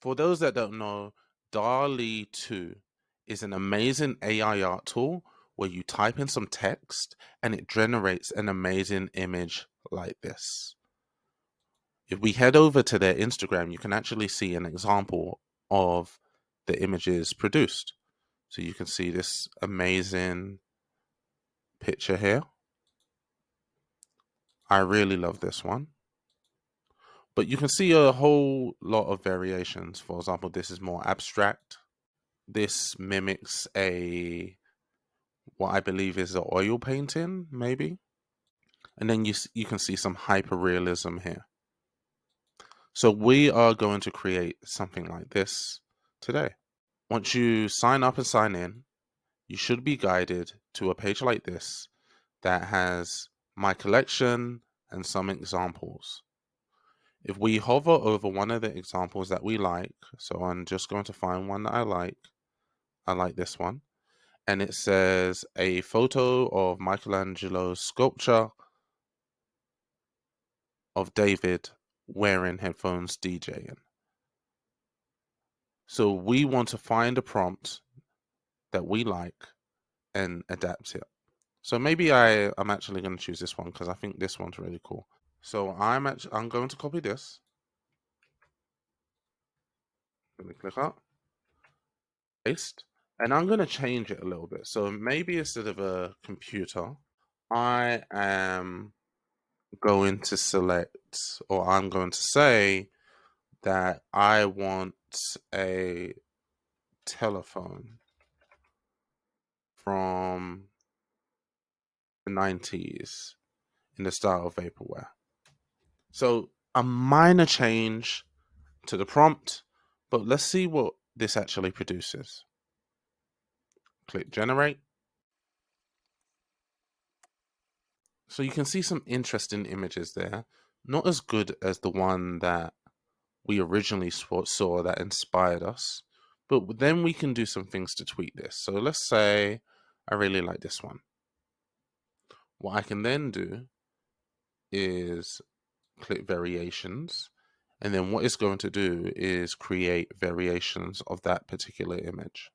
For those that don't know, Dall-E II is an amazing AI art tool where you type in some text and it generates an amazing image like this. If we head over to their Instagram, you can actually see an example of the images produced. So you can see this amazing picture here. I really love this one. But you can see a whole lot of variations. For example, this is more abstract. This mimics what I believe is an oil painting, maybe. And then you can see some hyper realism here. So we are going to create something like this today. Once you sign up and sign in, you should be guided to a page like this that has my collection and some examples. If we hover over one of the examples that we like, so I'm just going to find one that I like this one, and it says a photo of Michelangelo's sculpture of David wearing headphones DJing. So we want to find a prompt that we like and adapt it. So maybe I'm actually going to choose this one because I think this one's really cool. So I'm going to copy this. I'm going to click up, paste, and I'm going to change it a little bit. So maybe instead of a computer, I am going to select, or I'm going to say that I want a telephone from the 90s in the style of vaporware. So a minor change to the prompt, but let's see what this actually produces. Click generate. So you can see some interesting images there. Not as good as the one that we originally saw that inspired us, but then we can do some things to tweak this. So let's say I really like this one. What I can then do is click variations, and then what it's going to do is create variations of that particular image.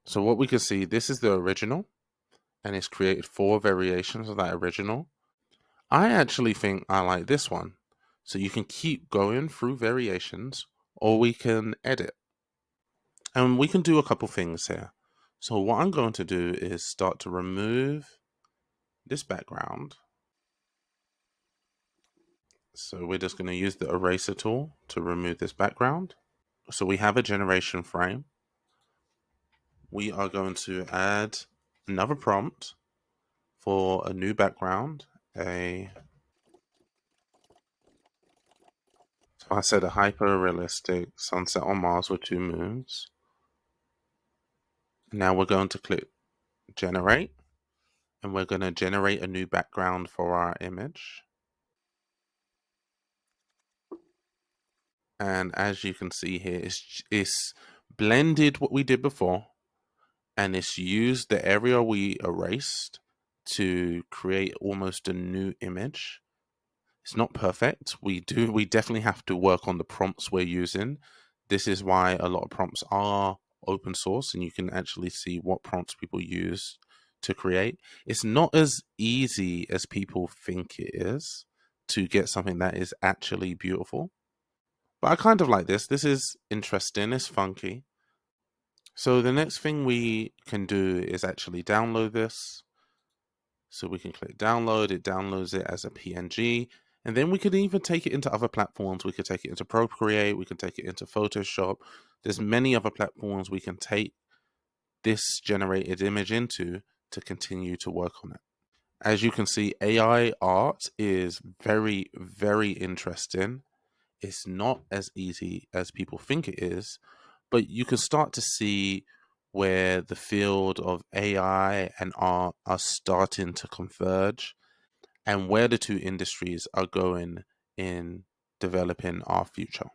So what we can see, this is the original, and it's created 4 variations of that original. I actually think I like this one. So you can keep going through variations, or we can edit. And we can do a couple things here. So what I'm going to do is start to remove this background. So we're just going to use the eraser tool to remove this background. So we have a generation frame. We are going to add another prompt for a new background. So I said a hyper-realistic sunset on Mars with 2 moons. Now we're going to click generate, and we're going to generate a new background for our image. And as you can see here, it's blended what we did before, and it's used the area we erased to create almost a new image. It's not perfect. We definitely have to work on the prompts we're using. This is why a lot of prompts are open source, and you can actually see what prompts people use to create. It's not as easy as people think it is to get something that is actually beautiful. But I kind of like this. This is interesting. It's funky. So the next thing we can do is actually download this. So we can click download. It downloads it as a PNG. And then we could even take it into other platforms. We could take it into Procreate. We can take it into Photoshop. There's many other platforms we can take this generated image into to continue to work on it. As you can see, AI art is very, very interesting. It's not as easy as people think it is, but you can start to see where the field of AI and art are starting to converge and where the two industries are going in developing our future.